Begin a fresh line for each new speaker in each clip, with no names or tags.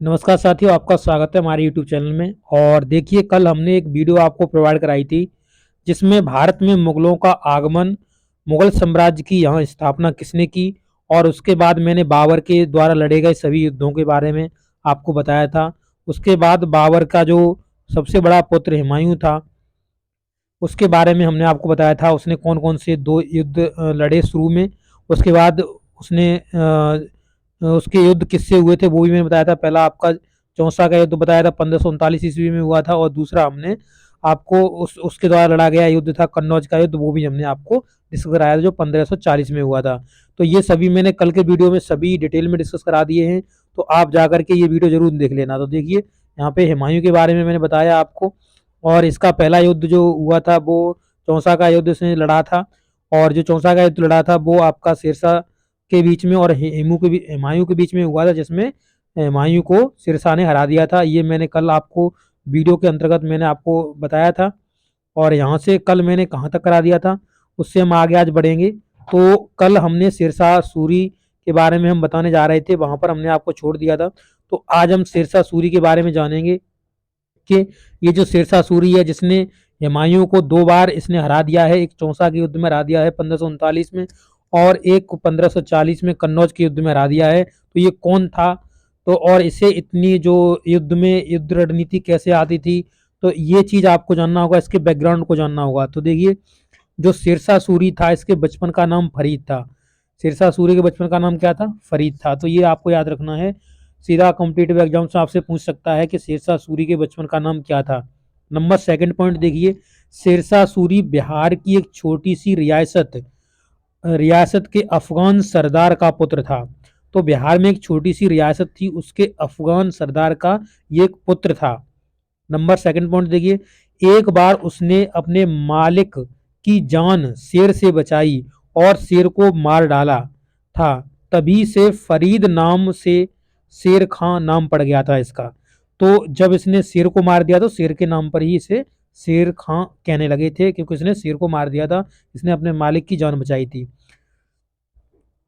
नमस्कार साथियों, आपका स्वागत है हमारे यूट्यूब चैनल में। और देखिए, कल हमने एक वीडियो आपको प्रोवाइड कराई थी जिसमें भारत में मुगलों का आगमन, मुगल साम्राज्य की यहाँ स्थापना किसने की, और उसके बाद मैंने बाबर के द्वारा लड़े गए सभी युद्धों के बारे में आपको बताया था। उसके बाद बाबर का जो सबसे बड़ा पुत्र हुमायूं था, उसके बारे में हमने आपको बताया था उसने कौन कौन से दो युद्ध लड़े शुरू में। उसके बाद उसने उसके युद्ध किससे हुए थे वो भी मैंने बताया था। पहला आपका चौसा का युद्ध बताया था 1539 ईस्वी में हुआ था, और दूसरा हमने आपको उसके द्वारा लड़ा गया युद्ध था कन्नौज का युद्ध, वो भी हमने आपको डिस्कस कराया था जो 1540 में हुआ था। तो ये सभी मैंने कल के वीडियो में सभी डिटेल में डिस्कस करा दिए हैं, तो आप जाकर के ये वीडियो जरूर देख लेना। तो देखिए, यहाँ पे हुमायूं के बारे में मैंने बताया आपको, और इसका पहला युद्ध जो हुआ था वो चौसा का युद्ध से लड़ा था। और जो चौसा का युद्ध लड़ा था वो आपका सिरसा के बीच में और हुमायूं के बीच में हुआ था, जिसमें हुमायूं को सिरसा ने हरा दिया था। ये मैंने कल आपको वीडियो के अंतर्गत मैंने आपको बताया था। और यहाँ से कल मैंने कहाँ तक करा दिया था, उससे हम आगे आज बढ़ेंगे। तो कल हमने सिरसा सूरी के बारे में हम बताने जा रहे थे, वहां पर हमने आपको छोड़ दिया था। तो आज हम सिरसा सूरी के बारे में जानेंगे कि ये जो सिरसा सूरी है, जिसने हुमायूं को दो बार इसने हरा दिया है। एक चौसा के युद्ध में हरा दिया है 1539 में, और एक 1540 में कन्नौज के युद्ध में हरा दिया है। तो ये कौन था, तो और इसे इतनी जो युद्ध में युद्ध रणनीति कैसे आती थी, तो ये चीज आपको जानना होगा, इसके बैकग्राउंड को जानना होगा। तो देखिए, जो सिरसा सूरी था इसके बचपन का नाम फरीद था। सिरसा सूरी के बचपन का नाम क्या था? फरीद था। तो ये आपको याद रखना है। सीधा कॉम्पिटिटिव एग्जाम से आपसे पूछ सकता है कि सिरसा सूरी के बचपन का नाम क्या था। नंबर सेकंड पॉइंट देखिए, सिरसा सूरी बिहार की एक छोटी सी रियासत रियासत के अफगान सरदार का पुत्र था। तो बिहार में एक छोटी सी रियासत थी, उसके अफगान सरदार का ये एक पुत्र था। नंबर सेकंड पॉइंट देखिए, एक बार उसने अपने मालिक की जान शेर से बचाई और शेर को मार डाला था। तभी से फरीद नाम से शेर खां नाम पड़ गया था इसका। तो जब इसने शेर को मार दिया तो शेर के नाम पर ही इसे शेर खां कहने लगे थे, क्योंकि इसने शेर को मार दिया था, इसने अपने मालिक की जान बचाई थी।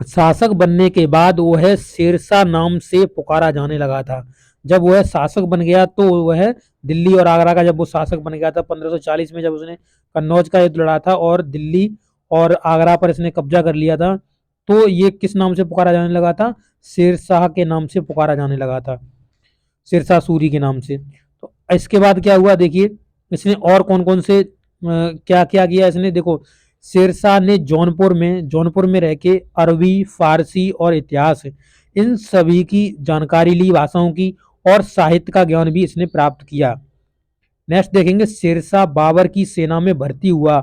शासक बनने के बाद वह शेरशाह नाम से पुकारा जाने लगा था। जब वह शासक बन गया तो वह दिल्ली और आगरा का, जब वो शासक बन गया था 1540 में, जब उसने कन्नौज का युद्ध लड़ा था और दिल्ली और आगरा पर इसने कब्जा कर लिया था, तो ये किस नाम से पुकारा जाने लगा था? शेरशाह के नाम से पुकारा जाने लगा था, शेरशाह सूरी के नाम से। तो इसके बाद क्या हुआ देखिए, इसने और कौन कौन से क्या क्या किया इसने, देखो। शेरशाह ने जौनपुर में रह के अरबी, फारसी और इतिहास, इन सभी की जानकारी ली, भाषाओं की, और साहित्य का ज्ञान भी इसने प्राप्त किया। नेक्स्ट देखेंगे, शेरशाह बाबर की सेना में भर्ती हुआ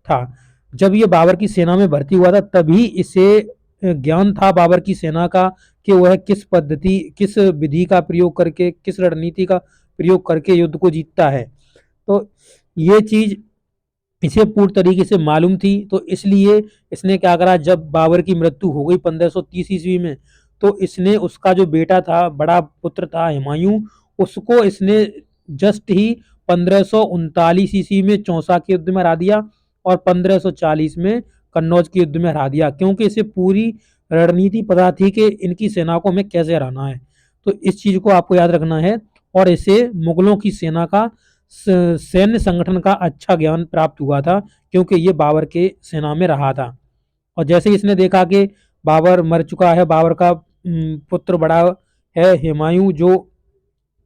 था। जब ये बाबर की सेना में भर्ती हुआ था तभी इसे ज्ञान था बाबर की सेना का कि वह किस पद्धति, किस विधि का प्रयोग करके, किस रणनीति का प्रयोग करके युद्ध को जीतता है। तो ये चीज इसे पूर्ण तरीके से मालूम थी। तो इसलिए इसने क्या करा, जब बाबर की मृत्यु हो गई 1530 ईस्वी में, तो इसने उसका जो बेटा था, बड़ा पुत्र था हुमायूं, उसको इसने जस्ट ही 1539 ईस्वी में चौसा के युद्ध में हरा दिया और 1540 में कन्नौज के युद्ध में हरा दिया, क्योंकि इसे पूरी रणनीति पता थी कि इनकी सेना को हमें कैसे हराना है। तो इस चीज को आपको याद रखना है। और इसे मुगलों की सेना का, सैन्य संगठन का अच्छा ज्ञान प्राप्त हुआ था, क्योंकि ये बाबर के सेना में रहा था। और जैसे ही इसने देखा कि बाबर मर चुका है, बाबर का पुत्र बड़ा है हुमायूं जो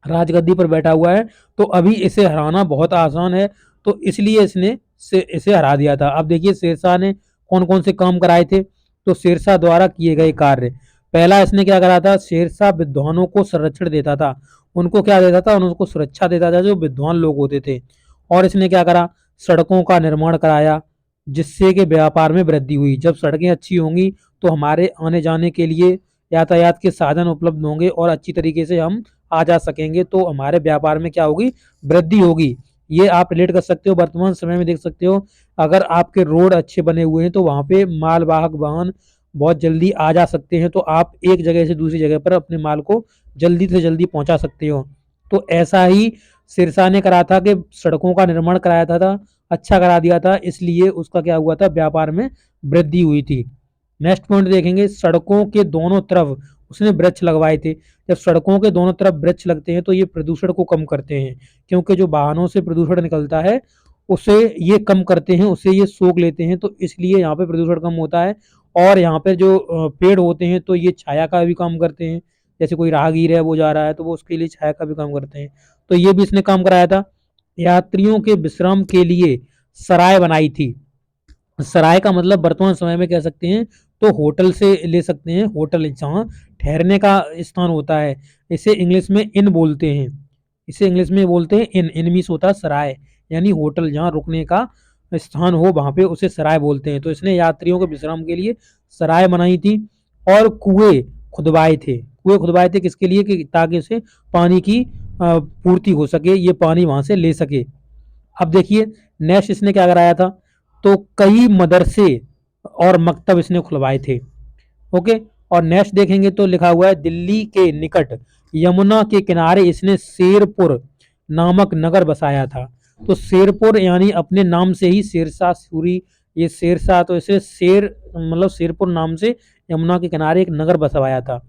राजगद्दी पर बैठा हुआ है, तो अभी इसे हराना बहुत आसान है। तो इसलिए इसने इसे हरा दिया था। अब देखिए, शेरशाह ने कौन कौन से काम कराए थे। तो शेरशाह द्वारा किए गए कार्य, पहला इसने क्या करा था, शेरशाह विद्वानों को संरक्षण देता था। उनको क्या देता था? उनको सुरक्षा देता था, जो विद्वान लोग होते थे। और इसने क्या करा, सड़कों का निर्माण कराया, जिससे कि व्यापार में वृद्धि हुई। जब सड़कें अच्छी होंगी तो हमारे आने जाने के लिए यातायात के साधन उपलब्ध होंगे और अच्छी तरीके से हम आ जा सकेंगे, तो हमारे व्यापार में क्या होगी? वृद्धि होगी। ये आप रिलेट कर सकते हो, वर्तमान समय में देख सकते हो, अगर आपके रोड अच्छे बने हुए हैं तो वहां पे मालवाहक वाहन बहुत जल्दी आ जा सकते हैं, तो आप एक जगह से दूसरी जगह पर अपने माल को जल्दी से जल्दी पहुंचा सकते हो। तो ऐसा ही सिरसा ने करा था कि सड़कों का निर्माण कराया था, अच्छा करा दिया था, इसलिए उसका क्या हुआ था? व्यापार में वृद्धि हुई थी। नेक्स्ट पॉइंट देखेंगे, सड़कों के दोनों तरफ उसने वृक्ष लगवाए थे। जब सड़कों के दोनों तरफ वृक्ष लगते हैं तो ये प्रदूषण को कम करते हैं, क्योंकि जो वाहनों से प्रदूषण निकलता है उसे ये कम करते हैं, उसे ये सोख लेते हैं, तो इसलिए यहाँ पे प्रदूषण कम होता है। और यहाँ पे जो पेड़ होते हैं तो ये छाया का भी काम करते हैं। जैसे कोई राहगीर है वो जा रहा है तो वो उसके लिए छाया का भी काम करते हैं। तो ये भी इसने काम कराया था। यात्रियों के विश्राम के लिए सराय बनाई थी। सराय का मतलब वर्तमान समय में कह सकते हैं तो होटल से ले सकते हैं, होटल जहाँ ठहरने का स्थान होता है। इसे इंग्लिश में इन बोलते हैं, इसे इंग्लिश में बोलते हैं इन मीन्स होता है सराय, यानी होटल जहाँ रुकने का स्थान हो वहां पे उसे सराय बोलते हैं। तो इसने यात्रियों के विश्राम के लिए सराय बनाई थी। और कुएं खुदवाए थे, कुएं खुदवाए थे किसके लिए, कि ताकि उसे पानी की पूर्ति हो सके, ये पानी वहां से ले सके। अब देखिए नेक्स्ट इसने क्या कराया था, तो कई मदरसे और मकतब इसने खुलवाए थे। ओके। और नेक्स्ट देखेंगे तो लिखा हुआ है दिल्ली के निकट यमुना के किनारे इसने शेरपुर नामक नगर बसाया था। तो शेरपुर यानी अपने नाम से ही शेरशाह सूरी, ये शेरशाह तो इसे शेर मतलब शेरपुर नाम से यमुना के किनारे एक नगर बसवाया था।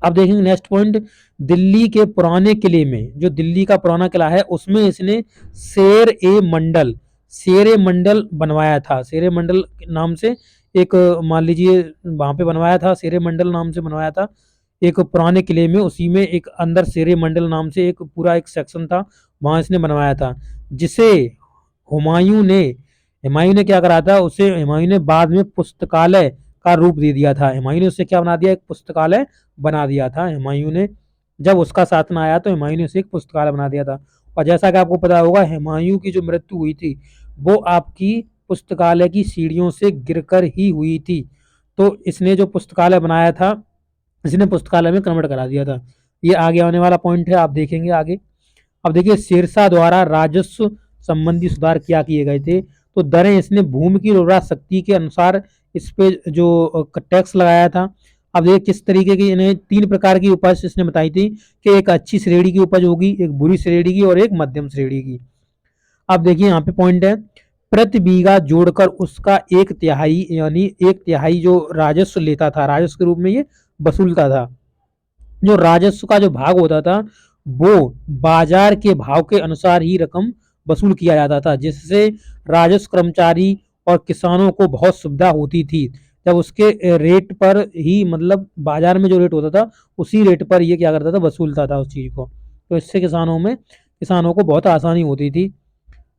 अब देखेंगे नेक्स्ट पॉइंट, दिल्ली के पुराने किले में, जो दिल्ली का पुराना किला है उसमें इसने शेर ए मंडल बनवाया था। शेर ए मंडल नाम से एक मान लीजिए वहां पे बनवाया था, शेर ए मंडल नाम से बनवाया था एक पुराने किले में। उसी में एक अंदर शेर ए मंडल नाम से एक पूरा एक सेक्शन था, वहां इसने बनवाया था, जिसे हुमायूं ने हुमायूं ने क्या करा था, उसे हुमायूं ने बाद में पुस्तकालय का रूप दे दिया था। हुमायूं ने उसे क्या बना दिया, एक पुस्तकालय बना दिया था हुमायूं ने। जब उसका शासन आया तो हुमायूं ने उसे एक पुस्तकालय बना दिया था। और जैसा कि आपको पता होगा हुमायूं की जो मृत्यु हुई थी वो आपकी पुस्तकालय की सीढ़ियों से गिरकर ही हुई थी। तो इसने जो पुस्तकालय बनाया था इसने पुस्तकालय में कन्वर्ट करा दिया था। ये आगे आने वाला पॉइंट है, आप देखेंगे आगे। अब देखिए शेरशाह द्वारा राजस्व संबंधी सुधार क्या किए गए थे, तो दरें इसने भूमि की उर्वरा शक्ति के अनुसार इस पे जो टैक्स लगाया था। अब देखिए किस तरीके की, इन्हें 3 प्रकार की उपज इसने बताई थी कि एक अच्छी श्रेणी की उपज होगी, एक बुरी श्रेणी की और एक मध्यम श्रेणी की। अब देखिए यहाँ पे पॉइंट है, प्रति बीघा जोड़कर उसका 1/3 यानी 1/3 जो राजस्व लेता था, राजस्व के रूप में ये वसूलता था। जो राजस्व का जो भाग होता था वो बाजार के भाव के अनुसार ही रकम वसूल किया जाता था, जिससे राजस्व कर्मचारी और किसानों को बहुत सुविधा होती थी। जब उसके रेट पर ही मतलब बाजार में जो रेट होता था उसी रेट पर ये क्या करता था, वसूलता था उस चीज को। तो इससे किसानों को बहुत आसानी होती थी,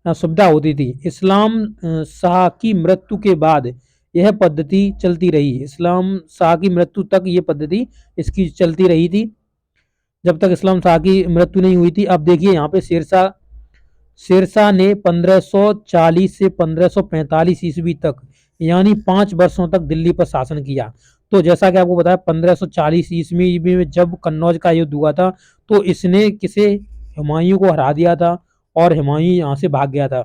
सुविधा होती थी। इस्लाम शाह की मृत्यु के बाद यह पद्धति चलती रही, इस्लाम शाह की मृत्यु तक ये पद्धति इसकी चलती रही थी, जब तक इस्लाम शाह की मृत्यु नहीं हुई थी। अब देखिए यहाँ पे शेरशाह ने 1540 से 1545 ईस्वी तक यानी 5 वर्षों तक दिल्ली पर शासन किया। तो जैसा कि आपको बताया 1540 ईस्वी में जब कन्नौज का युद्ध हुआ था तो इसने किसे, हुमायूं को हरा दिया था और हुमायूं यहाँ से भाग गया था।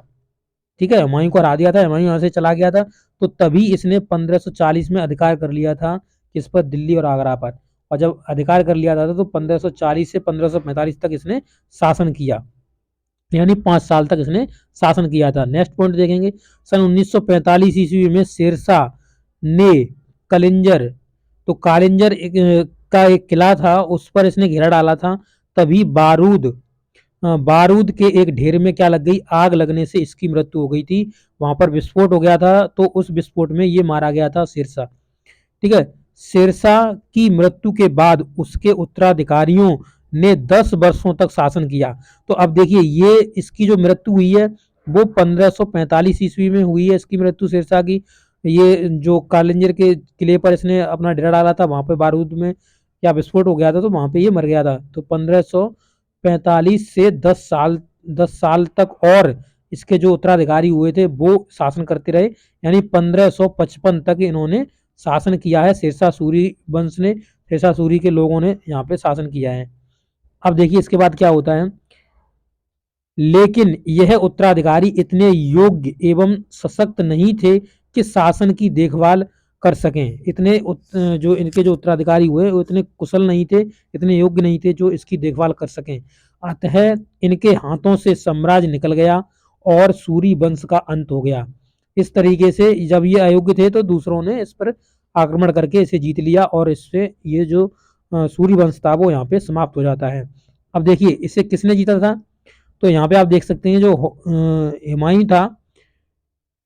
ठीक है, हुमायूं को हरा दिया था, हुमायूं यहाँ से चला गया था। तो तभी इसने 1540 में अधिकार कर लिया था किस पर, दिल्ली और आगरा पर। और जब अधिकार कर लिया था तो 1540 से 1545 तक इसने शासन किया, यानी 5 साल तक इसने शासन किया था। नेक्स्ट पॉइंट देखेंगे, सन 1945 ईस्वी में शेरशाह ने कलिंजर, तो कालिंजर का एक किला था उस पर इसने घेरा डाला था। तभी बारूद के एक ढेर में क्या लग गई, आग लगने से इसकी मृत्यु हो गई थी। वहां पर विस्फोट हो गया था तो उस विस्फोट में ये मारा गया था शेरशाह। ठीक है, शेरशाह की मृत्यु के बाद उसके उत्तराधिकारियों ने 10 वर्षों तक शासन किया। तो अब देखिए ये इसकी जो मृत्यु हुई है वो 1545 ईस्वी में हुई है इसकी मृत्यु शेरशाह की। ये जो कालिंजर के किले पर इसने अपना डेरा डाला था वहां पे बारूद में क्या विस्फोट हो गया था तो वहां पे ये मर गया था। तो 1545 से 10 साल तक और इसके जो उत्तराधिकारी हुए थे वो शासन करते रहे, यानी 1555 तक इन्होंने शासन किया है। शेरशाह सूरी वंश ने, शेरशाह सूरी के लोगों ने यहाँ पे शासन किया है। अब देखिए इसके बाद क्या होता है, लेकिन यह उत्तराधिकारी इतने योग्य एवं सशक्त नहीं थे कि शासन की देखभाल कर सकें। जो इनके जो उत्तराधिकारी हुए वो इतने कुशल नहीं थे, इतने योग्य नहीं थे जो इसकी देखभाल कर सकें। अतः इनके हाथों से साम्राज्य निकल गया और सूरी वंश का अंत हो गया। इस तरीके से जब ये अयोग्य थे तो दूसरों ने इस पर आक्रमण करके इसे जीत लिया और इससे ये जो सूर्य वंश था वो यहाँ पे समाप्त हो जाता है। अब देखिए इसे किसने जीता था, तो यहाँ पे आप देख सकते हैं जो हुमायूं था,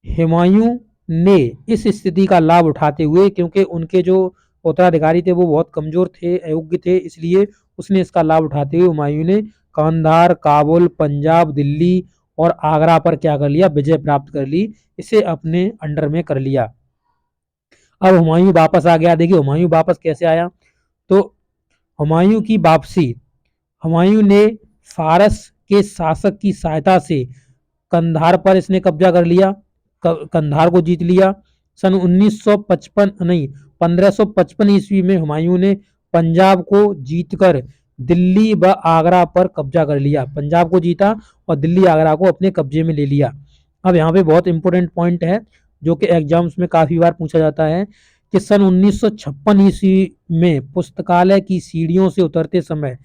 हुमायूं ने इस स्थिति का लाभ उठाते हुए, क्योंकि उनके जो उत्तराधिकारी थे वो बहुत कमजोर थे, अयोग्य थे, इसलिए उसने इसका लाभ उठाते हुए हुमायूं ने कांधार, काबुल, पंजाब, दिल्ली और आगरा पर क्या कर लिया, विजय प्राप्त कर ली, इसे अपने अंडर में कर लिया। अब हुमायूं वापस आ गया। देखिए हुमायूं वापस कैसे आया, तो हुमायूं की वापसी, हुमायूं ने फारस के शासक की सहायता से कंधार पर इसने कब्जा कर लिया, कंधार को जीत लिया। सन 1955 नहीं 1555 ईस्वी में हुमायूं ने पंजाब को जीतकर दिल्ली व आगरा पर कब्जा कर लिया, पंजाब को जीता और दिल्ली आगरा को अपने कब्जे में ले लिया। अब यहाँ पे बहुत इंपॉर्टेंट पॉइंट है जो कि एग्जाम्स में काफी बार पूछा जाता है कि सन 1956 ईस्वी में पुस्तकालय की सीढ़ियों से उतरते समय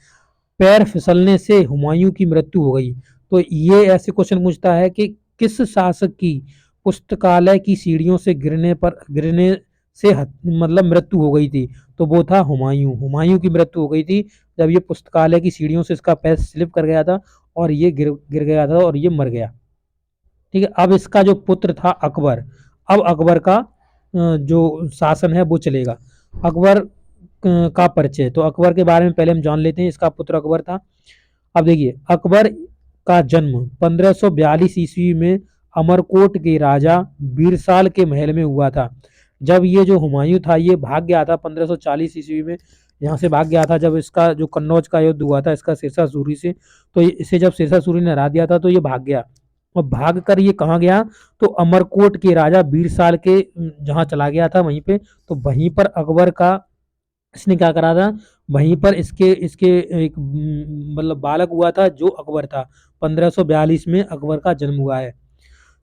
पैर फिसलने से हुमायूं की मृत्यु हो गई। तो ये ऐसे क्वेश्चन पूछता है कि किस शासक की पुस्तकालय की सीढ़ियों से गिरने से मतलब मृत्यु हो गई थी, तो वो था हुमायूं। हुमायूं की मृत्यु हो गई थी जब ये पुस्तकालय की सीढ़ियों से इसका पैर स्लिप कर गया था और ये गिर गया था और ये मर गया। ठीक है, अब इसका जो पुत्र था अकबर, अब अकबर का जो शासन है वो चलेगा। अकबर का परिचय, तो अकबर के बारे में पहले हम जान लेते हैं, इसका पुत्र अकबर था। अब देखिए अकबर का जन्म 1542 ईस्वी में अमरकोट के राजा बीरसाल के महल में हुआ था। जब ये जो हुमायूं था ये भाग गया था 1540 ईस्वी में, यहाँ से भाग गया था जब इसका जो कन्नौज का युद्ध हुआ था इसका सिरसा सूरी से, तो इसे जब सिरसा सूरी ने हरा दिया था तो ये भाग गया। और भाग कर ये कहाँ गया, तो अमरकोट के राजा बीरसाल के जहाँ चला गया था वहीं पे, तो वहीं पर अकबर का इसने क्या करा था, वहीं पर इसके इसके एक मतलब बालक हुआ था जो अकबर था। 1542 में अकबर का जन्म हुआ है।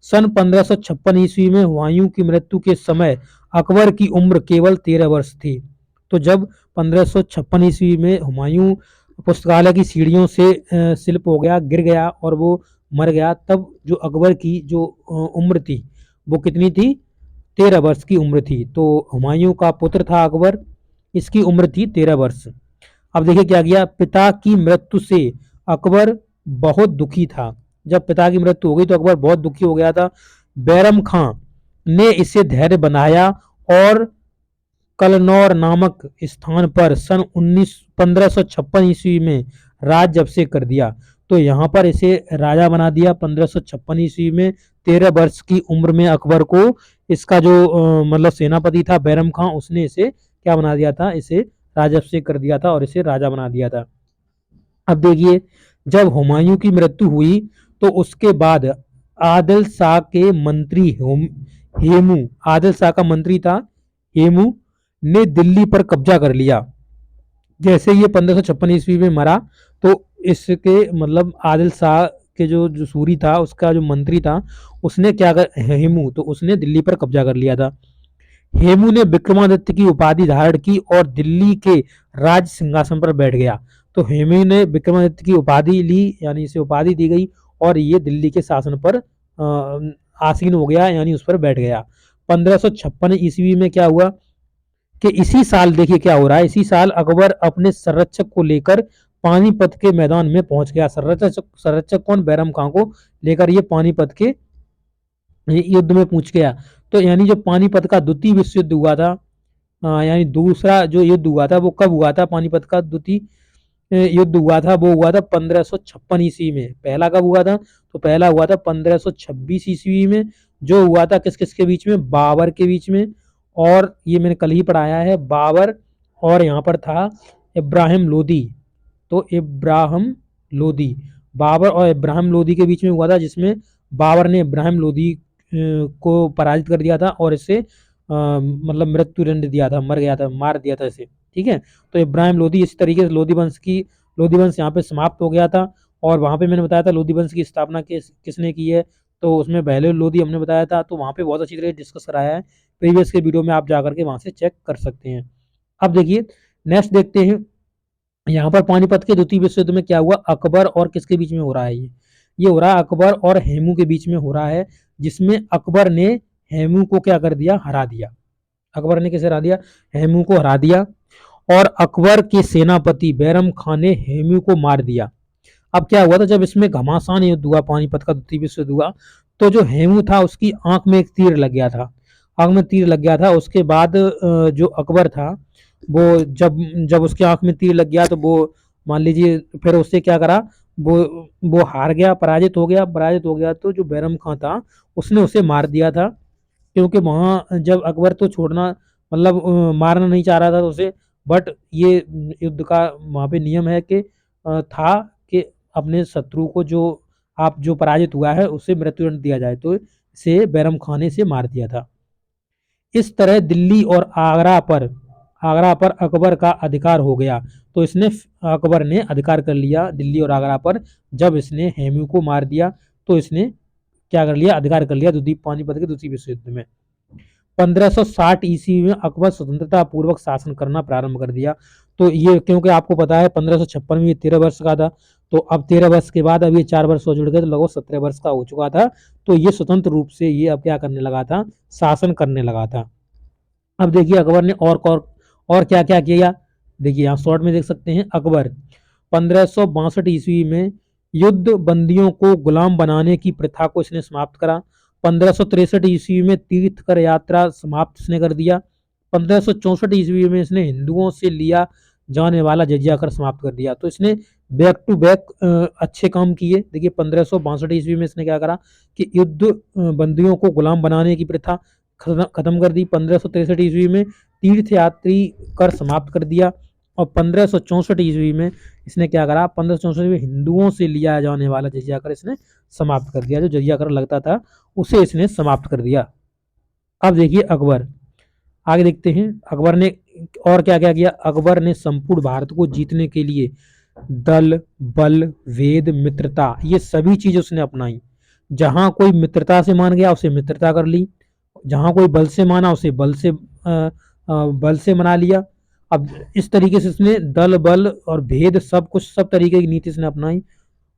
सन 1556 ईस्वी में हुमायूं की मृत्यु के समय अकबर की उम्र केवल 13 वर्ष थी। तो जब 1556 ईस्वी में हुमायूं पुस्तकालय की सीढ़ियों से शिल्प हो गया, गिर गया और वो मर गया, तब जो अकबर की जो उम्र थी वो कितनी थी, 13 वर्ष की उम्र थी। तो हुमायूं का पुत्र था अकबर, इसकी उम्र थी 13 वर्ष। अब देखिए क्या किया, पिता की मृत्यु से अकबर बहुत दुखी था। जब पिता की मृत्यु हो गई तो अकबर बहुत दुखी हो गया था। बैरम खां ने इसे धैर्य बनाया और कलनौर नामक स्थान पर सन 1556 ईस्वी में राज्य अभिषेक कर दिया। तो यहाँ पर इसे राजा बना दिया 1556 ईस्वी में। 13 वर्ष की उम्र में अकबर को इसका जो मतलब सेनापति था बैरम खां, उसने इसे क्या बना दिया था, इसे राज्याभिषेक कर दिया था और इसे राजा बना दिया था। अब देखिए जब हुमायूं की मृत्यु हुई तो उसके बाद आदिल शाह के मंत्री हेमू, आदिल शाह का मंत्री था हेमू, ने दिल्ली पर कब्जा कर लिया। जैसे ये 1556 ईस्वी में मरा तो इसके मतलब आदिल शाह के जो सूरी था, उसका जो मंत्री था, उसने क्या कर, हेमू, तो उसने दिल्ली पर कब्जा कर लिया था। हेमू ने विक्रमादित्य की उपाधि धारण की और दिल्ली के राज सिंहासन पर बैठ गया। तो हेमू ने विक्रमादित्य की उपाधि ली, यानी इसे उपाधि दी गई और ये दिल्ली के शासन पर आसीन हो गया, यानी उस पर बैठ गया। 1556 ईस्वी में क्या हुआ कि इसी साल देखिए क्या हो रहा है, इसी साल अकबर अपने संरक्षक को लेकर पानीपत के मैदान में पहुंच गया। संरक्षक कौन, बैरम खां को लेकर ये पानीपत के युद्ध में पहुंच गया। तो यानी जो पानीपत का द्वितीय विश्व युद्ध हुआ था, यानी दूसरा जो युद्ध हुआ था वो कब हुआ था, पानीपत का द्वितीय युद्ध हुआ था वो हुआ था 1556 ईस्वी में। पहला कब हुआ था, तो पहला हुआ था 1526 ईस्वी में, जो हुआ था किस किस के बीच में, बाबर के बीच में, और ये मैंने कल ही पढ़ाया है, बाबर और यहाँ पर था इब्राहिम लोदी। तो इब्राहिम लोदी, बाबर और इब्राहिम लोदी के बीच में हुआ था, जिसमें बाबर ने इब्राहिम लोदी को पराजित कर दिया था और इसे मतलब मृत्यु दंड दिया था, मर गया था, मार दिया था इसे। ठीक है, तो इब्राहिम लोदी, इस तरीके से लोधी वंश यहाँ पे समाप्त हो गया था। और वहाँ पे मैंने बताया था लोधी वंश की स्थापना किसने की है, तो उसमें बहलोल लोधी हमने बताया था, तो वहाँ पे बहुत अच्छी तरह डिस्कस कराया है, प्रीवियस के वीडियो में आप जाकर के वहाँ से चेक कर सकते हैं। अब देखिए नेक्स्ट देखते हैं, यहाँ पर पानीपत के द्वितीय विश्व युद्ध में क्या हुआ, अकबर और किसके बीच में हो रहा है, ये हो रहा है अकबर और हेमू के बीच में हो रहा है, जिसमें अकबर ने हेमू को क्या कर दिया, हरा दिया। अकबर ने किसे हरा दिया, हेमू को हरा दिया। और अकबर के सेनापति बैरम खान ने हेमू को मार दिया। अब क्या हुआ था, जब इसमें घमासान युद्ध हुआ, पानीपत का द्वितीय विश्व युद्ध हुआ, तो जो हेमू था उसकी आंख में एक तीर लग गया था, आंख में तीर लग गया था। उसके बाद जो अकबर था वो जब जब उसकी आंख में तीर लग गया तो वो मान लीजिए फिर उससे क्या करा, वो वो हार गया, पराजित हो गया। तो जो बैरम खां था उसने उसे मार दिया था, क्योंकि वहां जब अकबर तो छोड़ना मतलब मारना नहीं चाह रहा था तो उसे, बट ये युद्ध का वहां पे नियम है कि था कि अपने शत्रु को जो पराजित हुआ है उसे मृत्युदंड दिया जाए, तो इसे बैरम खान ने इसे मार दिया था। इस तरह दिल्ली और आगरा पर अकबर का अधिकार हो गया। तो इसने अकबर ने अधिकार कर लिया दिल्ली और आगरा पर, जब इसने हेमू को मार दिया तो इसने क्या कर लिया, अधिकार कर लिया द्वितीय पानीपत के द्वितीय विश्व युद्ध में। 1560 ईस्वी में अकबर स्वतंत्रता पूर्वक शासन करना प्रारंभ कर दिया। तो ये क्योंकि आपको पता है 1556 में ये 13 वर्ष का था, तो अब 13 वर्ष के बाद अब ये 4 वर्ष और जुड़ गए तो लगभग 17 वर्ष का हो चुका था। तो ये स्वतंत्र रूप से ये अब क्या करने लगा था, शासन करने लगा था। अब देखिए अकबर ने और क्या क्या किया, देखिए यहाँ शॉर्ट में देख सकते हैं। अकबर 1562 ईस्वी में युद्ध बंदियों को गुलाम बनाने की प्रथा को इसने समाप्त करा। 1563 ईस्वी में तीर्थ कर यात्रा समाप्त इसने कर दिया। 1564 ईस्वी में इसने हिंदुओं से लिया जाने वाला जजिया कर समाप्त कर दिया। तो इसने बैक टू बैक अच्छे काम किए। देखिए 1562 ईस्वी में इसने क्या करा कि युद्ध बंदियों को गुलाम बनाने की प्रथा खत्म कर दी। 1563 ईस्वी में तीर्थ यात्री कर समाप्त कर दिया। और 1564 ईस्वी में इसने क्या करा, 1564 में हिंदुओं से लिया जाने वाला जजिया कर इसने समाप्त कर दिया। जो जजिया कर लगता था उसे इसने समाप्त कर दिया। अब देखिए अकबर, आगे देखते हैं अकबर ने और क्या क्या किया। अकबर ने संपूर्ण भारत को जीतने के लिए दल, बल, वेद, मित्रता, ये सभी चीजें उसने अपनाई। जहां कोई मित्रता से मान गया उसे मित्रता कर ली, जहां कोई बल से माना उसे बल से मना लिया। अब इस तरीके से इसने दल, बल और भेद सब कुछ, सब तरीके की नीति इसने अपनाई।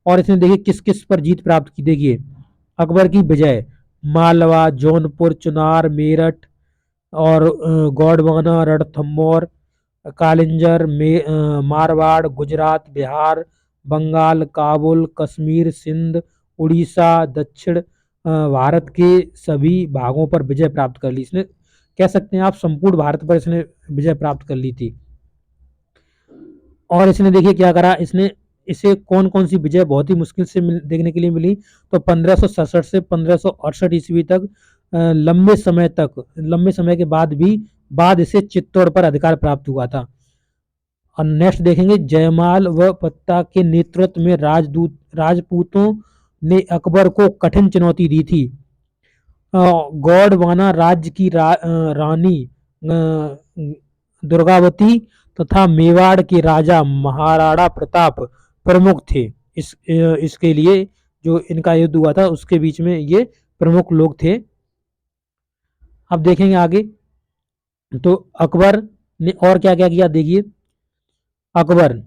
और इसने देखिए किस किस पर जीत प्राप्त की। देखिए अकबर की विजय मालवा, जौनपुर, चुनार, मेरठ और गोंडवाना, रणथंभौर, कालिंजर, मारवाड़, गुजरात, बिहार, बंगाल, काबुल, कश्मीर, सिंध, उड़ीसा, दक्षिण भारत के सभी भागों पर विजय प्राप्त कर ली। इसने कह सकते हैं आप संपूर्ण भारत पर इसने विजय प्राप्त कर ली थी। और इसने देखिए क्या करा, इसने इसे कौन कौन सी विजय बहुत ही मुश्किल से देखने के लिए मिली। तो 1567 से 1568 ईस्वी तक लंबे समय के बाद इसे चित्तौड़ पर अधिकार प्राप्त हुआ था। और नेक्स्ट देखेंगे जयमाल व पत्ता के नेतृत्व में राजपूतों ने अकबर को कठिन चुनौती दी थी। गौड़वाना राज्य की रानी दुर्गावती तथा मेवाड़ के राजा महाराणा प्रताप प्रमुख थे। इसके लिए जो इनका युद्ध हुआ था उसके बीच में ये प्रमुख लोग थे। अब देखेंगे आगे तो अकबर ने और क्या क्या किया। देखिए अकबर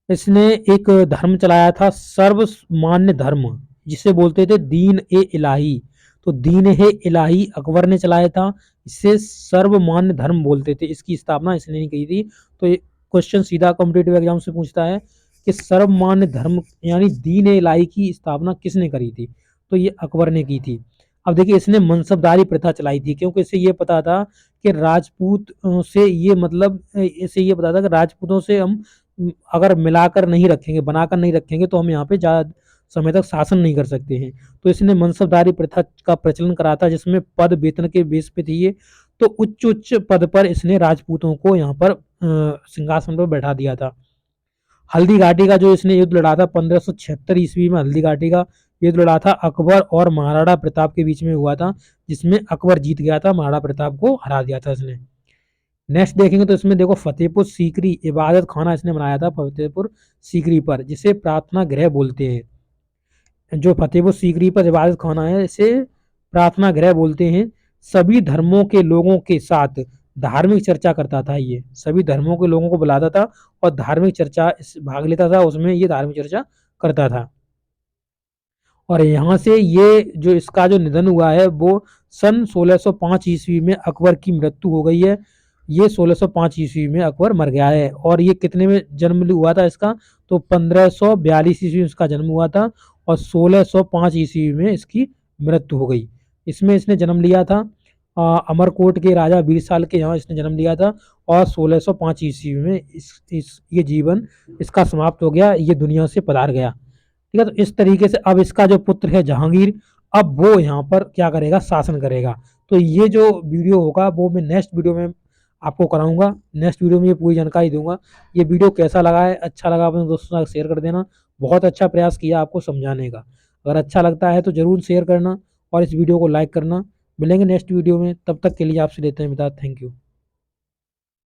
इसने एक धर्म चलाया था, सर्वमान्य धर्म, जिसे बोलते थे दीन ए इलाही। तो दीन ए इलाही अकबर ने चलाया था, इसे सर्वमान्य धर्म बोलते थे। इसकी स्थापना इसने नहीं की थी। तो ये क्वेश्चन सीधा कॉम्पिटिटिव एग्जाम से पूछता है कि सर्वमान्य धर्म यानी दीन ए इलाही की स्थापना किसने करी थी, तो ये अकबर ने की थी। अब देखिए इसने मनसबदारी प्रथा चलाई थी, क्योंकि इसे ये पता था कि राजपूत से ये मतलब इसे ये पता था कि राजपूतों से हम अगर मिलाकर नहीं रखेंगे, बनाकर नहीं रखेंगे तो हम यहाँ पे ज्यादा समय तक शासन नहीं कर सकते हैं। तो इसने मनसबदारी प्रथा का प्रचलन करा था, जिसमें पद वेतन के बेस पे थी ये। तो उच्च उच्च पद पर इसने राजपूतों को यहाँ पर सिंहासन पर बैठा दिया था। हल्दी घाटी का जो इसने युद्ध लड़ा था 1576 ईस्वी में, हल्दी घाटी का युद्ध लड़ा था अकबर और महाराणा प्रताप के बीच में हुआ था, जिसमें अकबर जीत गया था, महाराणा प्रताप को हरा दिया था इसने। नेक्स्ट देखेंगे तो इसमें देखो फतेहपुर सीकरी इबादत खाना इसने बनाया था फतेहपुर सीकरी पर, जिसे प्रार्थना गृह बोलते हैं। जो फतेहपुर सीकरी पर इबादत खाना है इसे प्रार्थना गृह बोलते हैं। सभी धर्मों के लोगों के साथ धार्मिक चर्चा करता था, ये सभी धर्मों के लोगों को बुलाता था और धार्मिक चर्चा भाग लेता था, उसमें ये धार्मिक चर्चा करता था। और यहाँ से ये जो इसका जो निधन हुआ है वो सन 1605 ईस्वी में अकबर की मृत्यु हो गई है। ये 1605 ईस्वी में अकबर मर गया है। और ये कितने में जन्म हुआ था इसका, तो 1542 ईस्वी में इसका जन्म हुआ था और 1605 ईस्वी में इसकी मृत्यु हो गई। इसमें इसने जन्म लिया था अमरकोट के राजा बीरसाल के यहाँ इसने जन्म लिया था और 1605 ईस्वी में इस ये जीवन इसका समाप्त हो गया, ये दुनिया से पधार गया। ठीक है, तो इस तरीके से अब इसका जो पुत्र है जहांगीर, अब वो यहाँ पर क्या करेगा, शासन करेगा। तो ये जो वीडियो होगा वो मैं नेक्स्ट वीडियो में आपको कराऊंगा, नेक्स्ट वीडियो में ये पूरी जानकारी दूंगा। ये वीडियो कैसा लगा है, अच्छा लगा अपने दोस्तों के साथ शेयर कर देना। बहुत अच्छा प्रयास किया आपको समझाने का। अगर अच्छा लगता है तो जरूर शेयर करना और इस वीडियो को लाइक करना। मिलेंगे नेक्स्ट वीडियो में, तब तक के लिए आपसे लेते हैं विदा। Thank you.